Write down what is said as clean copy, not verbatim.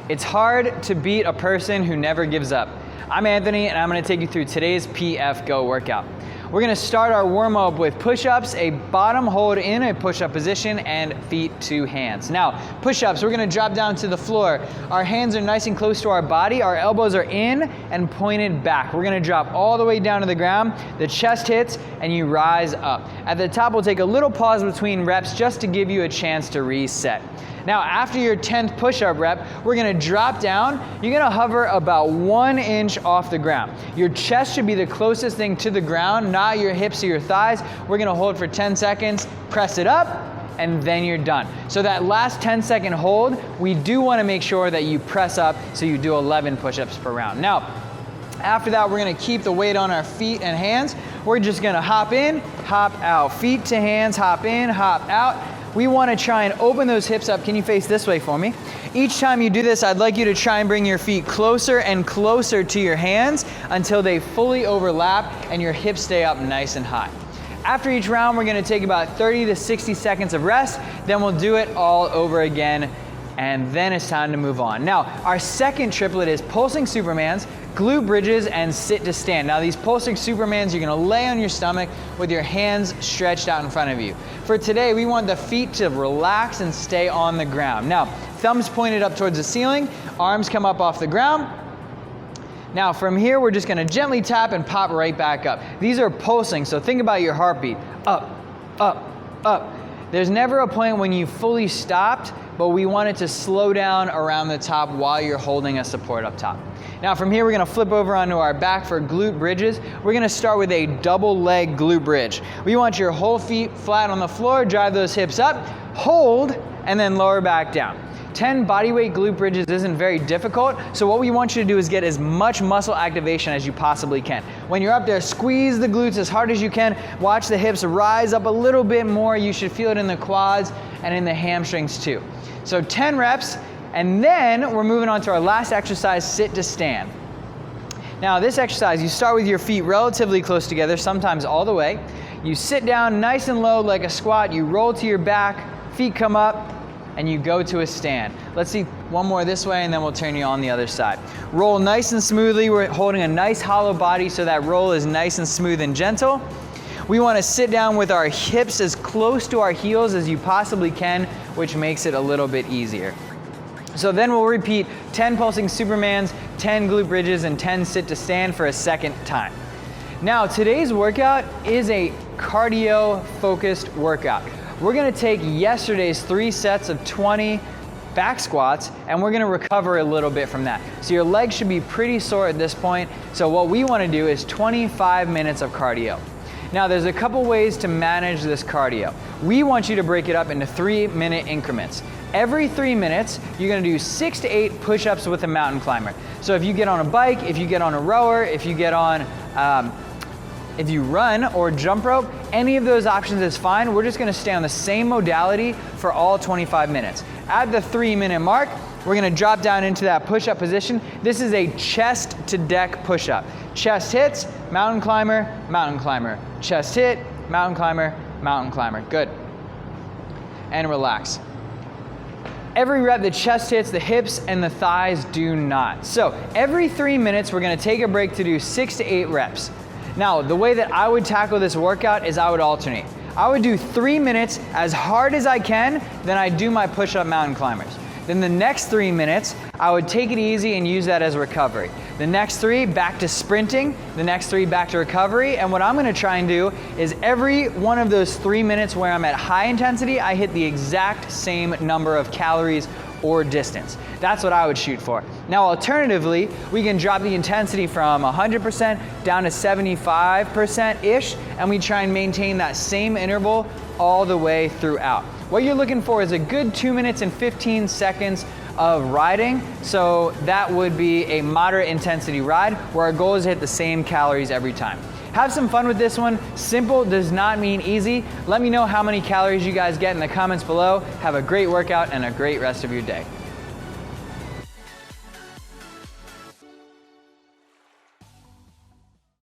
It's hard to beat a person who never gives up. I'm Anthony, and I'm gonna take you through today's PF Go workout. We're gonna start our warm-up with push-ups, a bottom hold in a push-up position, and feet to hands. Now, push-ups, we're gonna drop down to the floor. Our hands are nice and close to our body. Our elbows are in and pointed back. We're gonna drop all the way down to the ground. The chest hits, and you rise up. At the top, we'll take a little pause between reps just to give you a chance to reset. Now, after your 10th push-up rep, we're gonna drop down. You're gonna hover about 1 inch off the ground. Your chest should be the closest thing to the ground, not your hips or your thighs. We're gonna hold for 10 seconds, press it up, and then you're done. So that last 10-second hold, we do wanna make sure that you press up so you do 11 push-ups per round. Now, after that, we're gonna keep the weight on our feet and hands. We're just gonna hop in, hop out. Feet to hands, hop in, hop out. We want to try and open those hips up. Can you face this way for me? Each time you do this, I'd like you to try and bring your feet closer and closer to your hands until they fully overlap and your hips stay up nice and high. After each round, we're going to take about 30 to 60 seconds of rest. Then we'll do it all over again, and then it's time to move on. Now, our second triplet is pulsing Supermans, glute bridges, and sit to stand. Now, these pulsing Supermans, you're gonna lay on your stomach with your hands stretched out in front of you. For today, we want the feet to relax and stay on the ground. Now, thumbs pointed up towards the ceiling, arms come up off the ground. Now, from here, we're just gonna gently tap and pop right back up. These are pulsing, so think about your heartbeat. Up, up, up. There's never a point when you fully stopped, but we want it to slow down around the top while you're holding a support up top. Now from here, we're gonna flip over onto our back for glute bridges. We're gonna start with a double leg glute bridge. We want your whole feet flat on the floor, drive those hips up, hold, and then lower back down. 10 bodyweight glute bridges isn't very difficult, so what we want you to do is get as much muscle activation as you possibly can. When you're up there, squeeze the glutes as hard as you can. Watch the hips rise up a little bit more. You should feel it in the quads and in the hamstrings too. So 10 reps, and then we're moving on to our last exercise, sit to stand. Now this exercise, you start with your feet relatively close together, sometimes all the way. You sit down nice and low like a squat, you roll to your back, feet come up, and you go to a stand. Let's see one more this way, and then we'll turn you on the other side. Roll nice and smoothly. We're holding a nice hollow body so that roll is nice and smooth and gentle. We want to sit down with our hips as close to our heels as you possibly can, which makes it a little bit easier. So then we'll repeat 10 pulsing Supermans, 10 glute bridges, and 10 sit to stand for a second time. Now today's workout is a cardio focused workout. We're gonna take yesterday's 3 sets of 20 back squats, and we're gonna recover a little bit from that. So your legs should be pretty sore at this point. So what we wanna do is 25 minutes of cardio. Now there's a couple ways to manage this cardio. We want you to break it up into 3-minute increments. Every 3 minutes, you're gonna do 6 to 8 push-ups with a mountain climber. So if you get on a bike, if you get on a rower, if you get on, if you run or jump rope, any of those options is fine. We're just gonna stay on the same modality for all 25 minutes. At the 3-minute mark, we're gonna drop down into that push-up position. This is a chest to deck push-up. Chest hits, mountain climber, mountain climber. Chest hit, mountain climber, mountain climber. Good. And relax. Every rep, the chest hits, the hips and the thighs do not. So every 3 minutes, we're gonna take a break to do 6 to 8 reps. Now, the way that I would tackle this workout is I would alternate. I would do 3 minutes as hard as I can, then I do my push-up mountain climbers. Then the next 3 minutes, I would take it easy and use that as recovery. The next 3, back to sprinting. The next 3, back to recovery. And what I'm gonna try and do is every one of those 3 minutes where I'm at high intensity, I hit the exact same number of calories or distance. That's what I would shoot for. Now, alternatively, we can drop the intensity from 100% down to 75%-ish, and we try and maintain that same interval all the way throughout. What you're looking for is a good 2 minutes and 15 seconds of riding, so that would be a moderate intensity ride where our goal is to hit the same calories every time. Have some fun with this one. Simple does not mean easy. Let me know how many calories you guys get in the comments below. Have a great workout and a great rest of your day.